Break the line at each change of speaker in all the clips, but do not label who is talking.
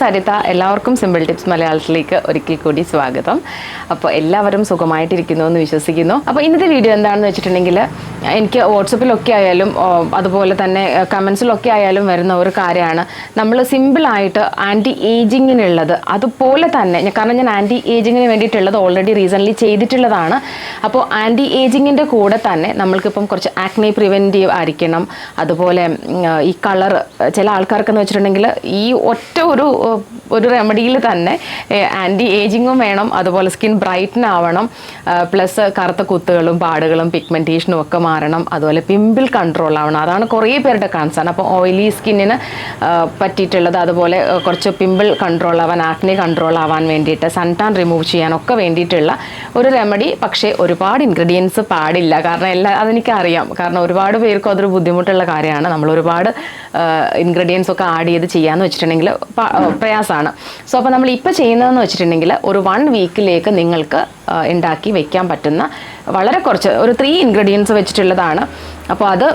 സരിത. എല്ലാവർക്കും simple tips മലയാളത്തിലേക്ക് ഒരിക്കൽ കൂടി സ്വാഗതം. അപ്പോൾ എല്ലാവരും സുഖമായിട്ടിരിക്കുന്നു എന്ന് വിശ്വസിക്കുന്നു. അപ്പോൾ ഇന്നത്തെ വീഡിയോ എന്താണെന്ന് വെച്ചിട്ടുണ്ടെങ്കിൽ, എനിക്ക് വാട്സപ്പിലൊക്കെ ആയാലും അതുപോലെ തന്നെ കമൻസിലൊക്കെ ആയാലും വരുന്ന ഒരു കാര്യമാണ്, നമ്മൾ സിമ്പിളായിട്ട് ആൻറ്റി ഏജിങ്ങിനുള്ളത് അതുപോലെ തന്നെ, കാരണം ഞാൻ ആൻറ്റി ഏജിങ്ങിന് വേണ്ടിയിട്ടുള്ളത് ഓൾറെഡി റീസെൻ്റ്ലി ചെയ്തിട്ടുള്ളതാണ്. അപ്പോൾ ആൻറ്റി ഏജിങ്ങിൻ്റെ കൂടെ തന്നെ നമ്മൾക്കിപ്പം കുറച്ച് ആക്നെ പ്രിവെൻറ്റീവ് ആയിരിക്കണം. അതുപോലെ ഈ കളർ, ചില ആൾക്കാർക്കെന്ന് വെച്ചിട്ടുണ്ടെങ്കിൽ ഈ ഒറ്റ ഒരു റെമഡിയിൽ തന്നെ ആൻറ്റി ഏജിങ്ങും വേണം, അതുപോലെ സ്കിൻ ബ്രൈറ്റൻ ആവണം, പ്ലസ് കറുത്ത കുത്തുകളും പാടുകളും പിഗ്മെൻറ്റേഷനും ഒക്കെ മാറണം, അതുപോലെ പിമ്പിൾ കൺട്രോൾ ആവണം. അതാണ് കുറേ പേരുടെ കൺസേൺ. അപ്പോൾ ഓയിലി സ്കിന്നിന് പറ്റിയിട്ടുള്ളത്, അതുപോലെ കുറച്ച് പിമ്പിൾ കൺട്രോൾ ആവാൻ, ആക്നെ കൺട്രോൾ ആവാൻ വേണ്ടിയിട്ട്, സൺ ടാൻ റിമൂവ് ചെയ്യാനൊക്കെ വേണ്ടിയിട്ടുള്ള ഒരു റെമഡി. പക്ഷേ ഒരുപാട് ഇൻഗ്രീഡിയൻസ് പാടില്ല, കാരണം അതെനിക്കറിയാം. കാരണം ഒരുപാട് പേർക്കും അതൊരു ബുദ്ധിമുട്ടുള്ള കാര്യമാണ്. നമ്മൾ ഒരുപാട് ഇൻഗ്രീഡിയൻസ് ഒക്കെ ആഡ് ചെയ്ത് ചെയ്യാന്ന് വെച്ചിട്ടുണ്ടെങ്കിൽ പ്രയാസമാണ്. സോ അപ്പോൾ നമ്മൾ ഇപ്പോൾ ചെയ്യുന്നതെന്ന് വെച്ചിട്ടുണ്ടെങ്കിൽ, ഒരു 1 വീക്കിലേക്ക് നിങ്ങൾക്ക് ഉണ്ടാക്കി വെക്കാൻ പറ്റുന്ന വളരെ കുറച്ച് ഒരു 3 ഇൻഗ്രീഡിയൻസ് വെച്ചിട്ടുള്ളതാണ്. അപ്പോൾ അത്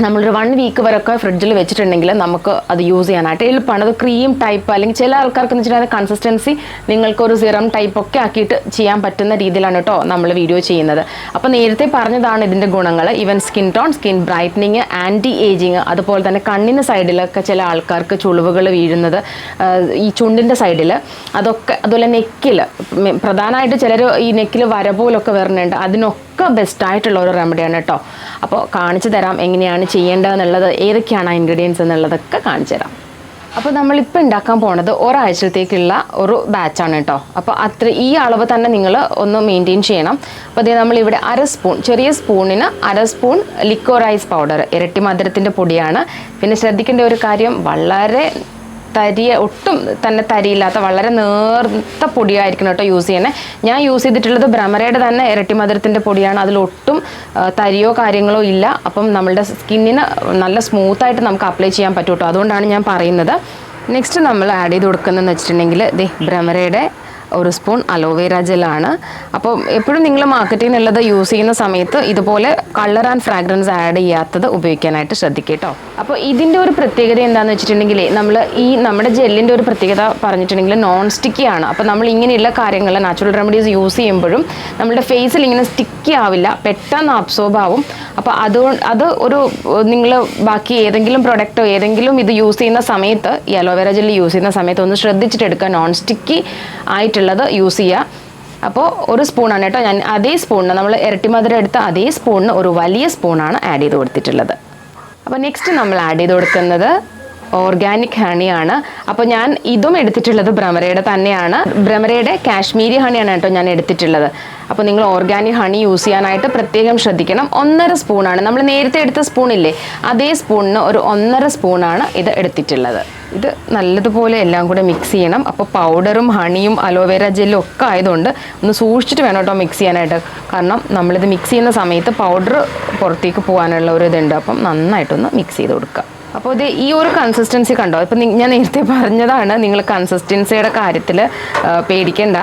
നമ്മളൊരു 1 വീക്ക് വരെയൊക്കെ ഫ്രിഡ്ജിൽ വെച്ചിട്ടുണ്ടെങ്കിൽ നമുക്ക് അത് യൂസ് ചെയ്യാനായിട്ട് എളുപ്പമാണ്. അത് ക്രീം ടൈപ്പ്, അല്ലെങ്കിൽ ചില ആൾക്കാർക്ക് എന്ന് വെച്ചിട്ടുണ്ടെങ്കിൽ കൺസിസ്റ്റൻസി നിങ്ങൾക്കൊരു സിറം ടൈപ്പ് ഒക്കെ ആക്കിയിട്ട് ചെയ്യാൻ പറ്റുന്ന രീതിയിലാണ് കേട്ടോ നമ്മൾ വീഡിയോ ചെയ്യുന്നത്. അപ്പോൾ നേരത്തെ പറഞ്ഞതാണ് ഇതിൻ്റെ ഗുണങ്ങൾ. Even skin tone, skin brightening, anti ageing, അതുപോലെ തന്നെ കണ്ണിന് സൈഡിലൊക്കെ ചില ആൾക്കാർക്ക് ചുളിവുകൾ വീഴുന്നത്, ഈ ചുണ്ടിൻ്റെ സൈഡിൽ, അതൊക്കെ, അതുപോലെ നെക്കിൽ, പ്രധാനമായിട്ട് ചിലർ ഈ നെക്കിൽ വര പോലൊക്കെ വരുന്നുണ്ട്, അതിനൊക്കെ ബെസ്റ്റായിട്ടുള്ള ഒരു റെമഡിയാണ് കേട്ടോ. അപ്പോൾ കാണിച്ചു തരാം എങ്ങനെയാണ് ചെയ്യേണ്ടതെന്നുള്ളത്, ഏതൊക്കെയാണ് ആ ഇൻഗ്രീഡിയൻസ് എന്നുള്ളതൊക്കെ കാണിച്ചു തരാം. അപ്പോൾ നമ്മളിപ്പോൾ ഉണ്ടാക്കാൻ പോണത് ഒരാഴ്ചത്തേക്കുള്ള ഒരു ബാച്ചാണ് കേട്ടോ. അപ്പോൾ ഈ അളവ് തന്നെ നിങ്ങൾ ഒന്ന് മെയിൻറ്റെയിൻ ചെയ്യണം. അപ്പോൾ അതേ നമ്മളിവിടെ 1/2 സ്പൂൺ, ചെറിയ സ്പൂണിന് 1/2 സ്പൂൺ ലിക്കോറൈസ് പൗഡർ, ഇരട്ടി മധുരത്തിൻ്റെ പൊടിയാണ്. പിന്നെ ശ്രദ്ധിക്കേണ്ട ഒരു കാര്യം, വളരെ ഒട്ടും തന്നെ തരിയില്ലാത്ത വളരെ നേർത്ത പൊടിയായിരിക്കണം കേട്ടോ യൂസ് ചെയ്യണേ. ഞാൻ യൂസ് ചെയ്തിട്ടുള്ളത് ഭ്രമരയുടെ തന്നെ ഇരട്ടി മധുരത്തിൻ്റെ പൊടിയാണ്. അതിലൊട്ടും തരിയോ കാര്യങ്ങളോ ഇല്ല. അപ്പം നമ്മളുടെ സ്കിന്നിന് നല്ല സ്മൂത്തായിട്ട് നമുക്ക് അപ്ലൈ ചെയ്യാൻ പറ്റും കേട്ടോ. അതുകൊണ്ടാണ് ഞാൻ പറയുന്നത്. നെക്സ്റ്റ് നമ്മൾ ആഡ് ചെയ്ത് കൊടുക്കുന്നതെന്ന് വെച്ചിട്ടുണ്ടെങ്കിൽ, ഭ്രമരയുടെ 1 സ്പൂൺ അലോവേര ജെല്ലാണ്. അപ്പോൾ എപ്പോഴും നിങ്ങൾ മാർക്കറ്റിൽ നിന്നുള്ളത് യൂസ് ചെയ്യുന്ന സമയത്ത് ഇതുപോലെ കളർ ആൻഡ് ഫ്രാഗ്രൻസ് ആഡ് ചെയ്യാത്തത് ഉപയോഗിക്കാനായിട്ട് ശ്രദ്ധിക്കുക കേട്ടോ. അപ്പോൾ ഇതിൻ്റെ ഒരു പ്രത്യേകത എന്താണെന്ന് വെച്ചിട്ടുണ്ടെങ്കിൽ, നമ്മുടെ ജെല്ലിൻ്റെ ഒരു പ്രത്യേകത പറഞ്ഞിട്ടുണ്ടെങ്കിൽ നോൺ സ്റ്റിക്കി ആണ്. അപ്പോൾ നമ്മൾ ഇങ്ങനെയുള്ള കാര്യങ്ങൾ, നാച്ചുറൽ റെമഡീസ് യൂസ് ചെയ്യുമ്പോഴും നമ്മുടെ ഫേസിൽ ഇങ്ങനെ സ്റ്റിക്കി ആവില്ല, പെട്ടെന്ന് അബ്സോർബ് ആവും. അപ്പോൾ അത് നിങ്ങൾ ബാക്കി ഏതെങ്കിലും പ്രൊഡക്റ്റോ ഏതെങ്കിലും ഇത് യൂസ് ചെയ്യുന്ന സമയത്ത്, ഈ അലോവേര ജെല്ല് യൂസ് ചെയ്യുന്ന സമയത്ത് ഒന്ന് ശ്രദ്ധിച്ചിട്ട് എടുക്കുക, നോൺ സ്റ്റിക്കി ആയിട്ടുള്ളത് യൂസ് ചെയ്യുക. അപ്പോൾ 1 സ്പൂണാണ് കേട്ടോ. ഞാൻ അതേ സ്പൂണിന്, നമ്മൾ ഇരട്ടി മധുരം എടുത്ത അതേ സ്പൂണിന് ഒരു വലിയ സ്പൂണാണ് ആഡ് ചെയ്ത് കൊടുത്തിട്ടുള്ളത്. അപ്പോൾ നെക്സ്റ്റ് നമ്മൾ ആഡ് ചെയ്ത് കൊടുക്കുന്നത് ഓർഗാനിക് ഹണിയാണ്. അപ്പോൾ ഞാൻ ഇതും എടുത്തിട്ടുള്ളത് ഭ്രമരയുടെ തന്നെയാണ്. ഭ്രമരയുടെ കാശ്മീരി ഹണിയാണ് കേട്ടോ ഞാൻ എടുത്തിട്ടുള്ളത്. അപ്പോൾ നിങ്ങൾ ഓർഗാനിക് ഹണി യൂസ് ചെയ്യാനായിട്ട് പ്രത്യേകം ശ്രദ്ധിക്കണം. 1.5 സ്പൂണാണ്, നമ്മൾ നേരത്തെ എടുത്ത സ്പൂണില്ലേ, അതേ സ്പൂണിന് ഒരു 1.5 സ്പൂണാണ് ഇത് എടുത്തിട്ടുള്ളത്. ഇത് നല്ലതുപോലെ എല്ലാം കൂടെ മിക്സ് ചെയ്യണം. അപ്പോൾ പൗഡറും ഹണിയും അലോവേര ജെല്ലും ഒക്കെ ആയതുകൊണ്ട് ഒന്ന് സൂക്ഷിച്ചിട്ട് വേണം കേട്ടോ മിക്സ് ചെയ്യാനായിട്ട്. കാരണം നമ്മളിത് മിക്സ് ചെയ്യുന്ന സമയത്ത് പൗഡർ പുറത്തേക്ക് പോകാനുള്ള ഒരു ഇതുണ്ട്. അപ്പം നന്നായിട്ടൊന്ന് മിക്സ് ചെയ്ത് കൊടുക്കുക. അപ്പോൾ ഇത് ഈ ഒരു കൺസിസ്റ്റൻസി കണ്ടോ. ഇപ്പം ഞാൻ നേരത്തെ പറഞ്ഞതാണ്, നിങ്ങൾ കൺസിസ്റ്റൻസിയുടെ കാര്യത്തിൽ പേടിക്കേണ്ട.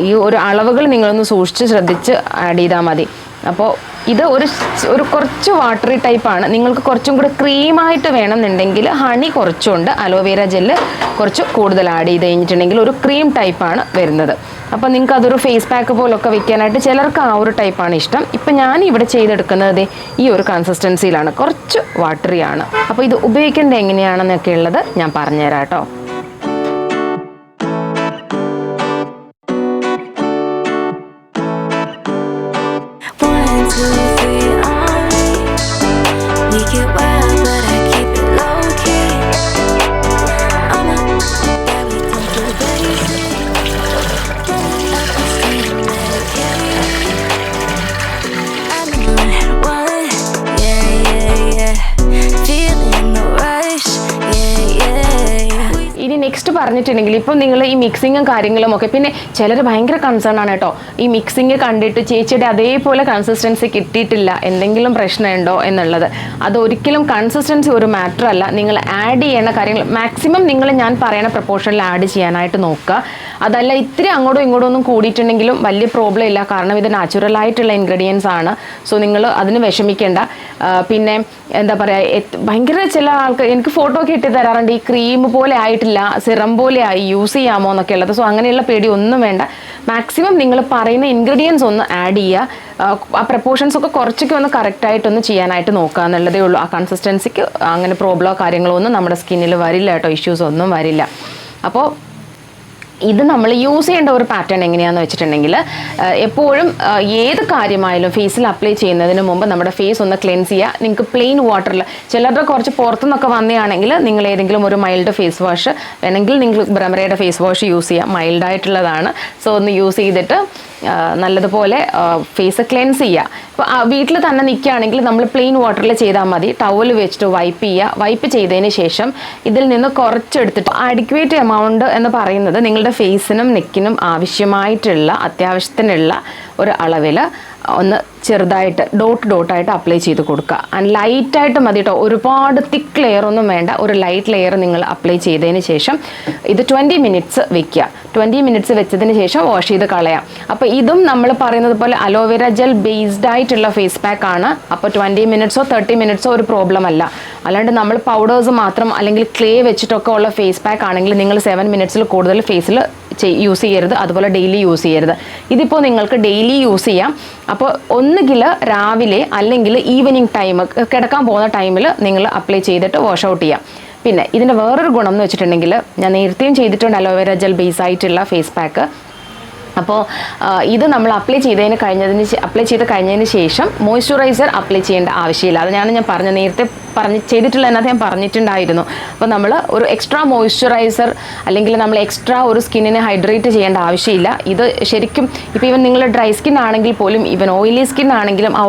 ഈ ഒരു അളവുകൾ നിങ്ങളൊന്ന് സൂക്ഷിച്ച് ശ്രദ്ധിച്ച് ആഡ് ചെയ്താൽ മതി. അപ്പോൾ ഇത് ഒരു കുറച്ച് വാട്ടറി ടൈപ്പാണ്. നിങ്ങൾക്ക് കുറച്ചും കൂടെ ക്രീമായിട്ട് വേണമെന്നുണ്ടെങ്കിൽ ഹണി കുറച്ചുകൊണ്ട് അലോവേര ജെല്ല് കുറച്ച് കൂടുതൽ ആഡ് ചെയ്ത് കഴിഞ്ഞിട്ടുണ്ടെങ്കിൽ ഒരു ക്രീം ടൈപ്പാണ് വരുന്നത്. അപ്പോൾ നിങ്ങൾക്ക് അതൊരു ഫേസ് പാക്ക് പോലൊക്കെ വെക്കാനായിട്ട് ചിലർക്ക് ആ ഒരു ടൈപ്പാണ് ഇഷ്ടം. ഇപ്പം ഞാൻ ഇവിടെ ചെയ്തെടുക്കുന്നത് ഈ ഒരു കൺസിസ്റ്റൻസിയിലാണ്, കുറച്ച് വാട്ടറിയാണ്. അപ്പോൾ ഇത് ഉപയോഗിക്കേണ്ടത് എങ്ങനെയാണെന്നൊക്കെ ഉള്ളത് ഞാൻ പറഞ്ഞുതരാം കേട്ടോ. നെക്സ്റ്റ് പറഞ്ഞിട്ടുണ്ടെങ്കിൽ, ഇപ്പം നിങ്ങൾ ഈ മിക്സിങ്ങും കാര്യങ്ങളും ഒക്കെ, പിന്നെ ചിലർ ഭയങ്കര കൺസേൺ ആണ് കേട്ടോ, ഈ മിക്സിങ് കണ്ടിട്ട് ചേച്ചിയുടെ അതേപോലെ കൺസിസ്റ്റൻസി കിട്ടിയിട്ടില്ല, എന്തെങ്കിലും പ്രശ്നമുണ്ടോ എന്നുള്ളത്. അതൊരിക്കലും കൺസിസ്റ്റൻസി ഒരു മാറ്റർ അല്ല. നിങ്ങൾ ആഡ് ചെയ്യേണ്ട കാര്യങ്ങൾ മാക്സിമം ഞാൻ പറയുന്ന പ്രപ്പോർഷനിൽ ആഡ് ചെയ്യാനായിട്ട് നോക്കുക. അതല്ല ഇത്തിരി അങ്ങോട്ടും ഇങ്ങോട്ടും ഒന്നും കൂടിയിട്ടുണ്ടെങ്കിലും വലിയ പ്രോബ്ലം ഇല്ല, കാരണം ഇത് നാച്ചുറലായിട്ടുള്ള ഇൻഗ്രീഡിയൻസ് ആണ്. സോ നിങ്ങൾ അതിന് വിഷമിക്കേണ്ട. പിന്നെ എന്താ പറയുക, ഭയങ്കര ചില ആൾക്ക് എനിക്ക് ഫോട്ടോ ഒക്കെ ഇട്ട് തരാറുണ്ട്, ഈ ക്രീം പോലെ ആയിട്ടില്ല, സിറം വെള്ളം പോലെയായി യൂസ് ചെയ്യാമോ എന്നൊക്കെ ഉള്ളത്. സോ അങ്ങനെയുള്ള പേടി ഒന്നും വേണ്ട. മാക്സിമം നിങ്ങൾ പറയുന്ന ഇൻഗ്രീഡിയൻസ് ഒന്ന് ആഡ് ചെയ്യുക. ആ പ്രപ്പോർഷൻസ് ഒക്കെ കുറച്ചൊക്കെ ഒന്ന് കറക്റ്റായിട്ടൊന്ന് ചെയ്യാനായിട്ട് നോക്കുക എന്നുള്ളതേ ഉള്ളൂ. ആ കൺസിസ്റ്റൻസിക്ക് അങ്ങനെ പ്രോബ്ലമോ കാര്യങ്ങളോ ഒന്നും നമ്മുടെ സ്കിന്നിൽ വരില്ല കേട്ടോ, ഇഷ്യൂസ് ഒന്നും വരില്ല. അപ്പോൾ ഇത് നമ്മൾ യൂസ് ചെയ്യേണ്ട ഒരു പാറ്റേൺ എങ്ങനെയാണെന്ന് വെച്ചിട്ടുണ്ടെങ്കിൽ, എപ്പോഴും ഏത് കാര്യമായാലും ഫേസിൽ അപ്ലൈ ചെയ്യുന്നതിന് മുമ്പ് നമ്മുടെ ഫേസ് ഒന്ന് ക്ലെൻസ് ചെയ്യുക. നിങ്ങൾക്ക് പ്ലെയിൻ വാട്ടറിൽ, ചിലരുടെ കുറച്ച് പുറത്തുനിന്നൊക്കെ വന്നതാണെങ്കിൽ നിങ്ങൾ ഏതെങ്കിലും ഒരു മൈൽഡ് ഫേസ് വാഷ് വേണമെങ്കിൽ നിങ്ങൾ ബ്രമറയുടെ ഫേസ് വാഷ് യൂസ് ചെയ്യുക, മൈൽഡായിട്ടുള്ളതാണ്. സോ ഒന്ന് യൂസ് ചെയ്തിട്ട് നല്ലതുപോലെ ഫേസ് ക്ലെൻസ് ചെയ്യുക. ഇപ്പോൾ വീട്ടിൽ തന്നെ നിൽക്കുകയാണെങ്കിൽ നമ്മൾ പ്ലെയിൻ വാട്ടറിൽ ചെയ്താൽ മതി. ടവൽ വെച്ചിട്ട് വൈപ്പ് ചെയ്യുക. വൈപ്പ് ചെയ്തതിന് ശേഷം ഇതിൽ നിന്ന് കുറച്ചെടുത്തിട്ട് അഡിക്വേറ്റ് എമൗണ്ട് എന്ന് പറയുന്നത് നിങ്ങളുടെ ഫേസിനും നെക്കിനും ആവശ്യമായിട്ടുള്ള അത്യാവശ്യത്തിനുള്ള ഒരു അളവിൽ ഒന്ന് ചെറുതായിട്ട് ഡോട്ടായിട്ട് അപ്ലൈ ചെയ്ത് കൊടുക്കുക. ആൻഡ് ലൈറ്റായിട്ട് മതി കേട്ടോ, ഒരുപാട് തിക്ക് ലെയർ ഒന്നും വേണ്ട. ഒരു ലൈറ്റ് ലെയർ നിങ്ങൾ അപ്ലൈ ചെയ്തതിന് ശേഷം ഇത് 20 മിനിറ്റ്സ് വെക്കുക. 20 മിനിറ്റ്സ് വെച്ചതിന് ശേഷം വാഷ് ചെയ്ത് കളയാം. അപ്പോൾ ഇതും നമ്മൾ പറയുന്നത് പോലെ അലോവേര ജെൽ ബേസ്ഡ് ആയിട്ടുള്ള ഫേസ് പാക്ക് ആണ്. അപ്പോൾ 20 മിനിറ്റ്സോ 30 മിനിറ്റ്സോ ഒരു പ്രോബ്ലം അല്ല. അല്ലാണ്ട് നമ്മൾ പൗഡേഴ്സ് മാത്രം അല്ലെങ്കിൽ ക്ലേ വെച്ചിട്ടൊക്കെ ഉള്ള ഫേസ് പാക്ക് ആണെങ്കിൽ നിങ്ങൾ 7 മിനിറ്റ്സിൽ കൂടുതൽ ഫേസിൽ യൂസ് ചെയ്യരുത്. അതുപോലെ ഡെയിലി യൂസ് ചെയ്യരുത്. ഇതിപ്പോൾ നിങ്ങൾക്ക് ഡെയിലി യൂസ് ചെയ്യാം. അപ്പോൾ ഒന്നുകിൽ രാവിലെ അല്ലെങ്കിൽ ഈവനിങ് ടൈം, കിടക്കാൻ പോകുന്ന ടൈമിൽ നിങ്ങൾ അപ്ലൈ ചെയ്തിട്ട് വാഷ് ഔട്ട് ചെയ്യാം. പിന്നെ ഇതിൻ്റെ വേറൊരു ഗുണം എന്ന് വെച്ചിട്ടുണ്ടെങ്കിൽ, ഞാൻ നേരത്തെയും ചെയ്തിട്ടുണ്ട് അലോവേര ജെൽ ബേസ് ആയിട്ടുള്ള ഫേസ് പാക്ക്. അപ്പോൾ ഇത് നമ്മൾ അപ്ലൈ ചെയ്ത് കഴിഞ്ഞതിന് ശേഷം മോയ്സ്ചറൈസർ അപ്ലൈ ചെയ്യേണ്ട ആവശ്യമില്ല. അത് ഞാൻ നേരത്തെ ചെയ്തിട്ടുള്ള അതിനകത്ത് ഞാൻ പറഞ്ഞിട്ടുണ്ടായിരുന്നു. അപ്പോൾ നമ്മൾ ഒരു എക്സ്ട്രാ മോയ്സ്ചറൈസർ അല്ലെങ്കിൽ നമ്മൾ എക്സ്ട്രാ ഒരു സ്കിന്നിനെ ഹൈഡ്രേറ്റ് ചെയ്യേണ്ട ആവശ്യമില്ല. ഇത് ശരിക്കും ഇപ്പോൾ ഈവൻ നിങ്ങൾ ഡ്രൈ സ്കിൻ ആണെങ്കിൽ പോലും, ഈവൻ ഓയിലി സ്കിൻ ആണെങ്കിലും ആ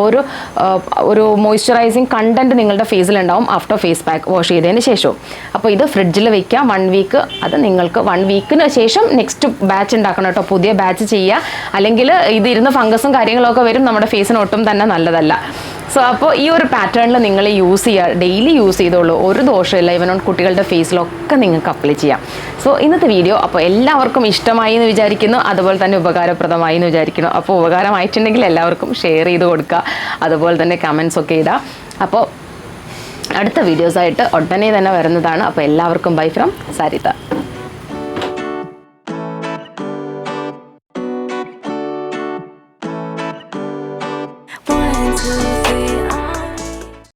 ഒരു മോയ്സ്ചറൈസിങ് കണ്ടന്റ് നിങ്ങളുടെ ഫേസിലുണ്ടാവും ആഫ്റ്റർ ഫേസ് പാക്ക് വാഷ് ചെയ്തതിന് ശേഷവും. അപ്പോൾ ഇത് ഫ്രിഡ്ജിൽ വെക്കാം 1 വീക്ക്. അത് നിങ്ങൾക്ക് 1 വീക്കിന് ശേഷം നെക്സ്റ്റ് ബാച്ച് ഉണ്ടാക്കണം കേട്ടോ, പുതിയ ബാച്ച് ചെയ്യുക. അല്ലെങ്കിൽ ഇതിരുന്ന് ഫംഗസും കാര്യങ്ങളൊക്കെ വരും, നമ്മുടെ ഫേസിന് ഒട്ടും തന്നെ നല്ലതല്ല. സോ അപ്പോൾ ഈ ഒരു പാറ്റേണിൽ നിങ്ങൾ യൂസ് ചെയ്യുക, ഡെയിലി യൂസ് ചെയ്തോളൂ, ഒരു ദോഷമില്ല. ഇവൻ കുട്ടികളുടെ ഫേസിലൊക്കെ നിങ്ങൾക്ക് അപ്ലൈ ചെയ്യാം. സോ ഇന്നത്തെ വീഡിയോ അപ്പോൾ എല്ലാവർക്കും ഇഷ്ടമായി എന്ന് വിചാരിക്കുന്നു, അതുപോലെ തന്നെ ഉപകാരപ്രദമായി എന്ന് വിചാരിക്കുന്നു. അപ്പോൾ ഉപകാരമായിട്ടുണ്ടെങ്കിൽ എല്ലാവർക്കും ഷെയർ ചെയ്ത് കൊടുക്കുക, അതുപോലെ തന്നെ കമൻസ് ഒക്കെ ഇടുക. അപ്പോൾ അടുത്ത വീഡിയോസായിട്ട് ഉടനെ തന്നെ വരുന്നതാണ്. അപ്പോൾ എല്ലാവർക്കും bye from Saritha.
One, two,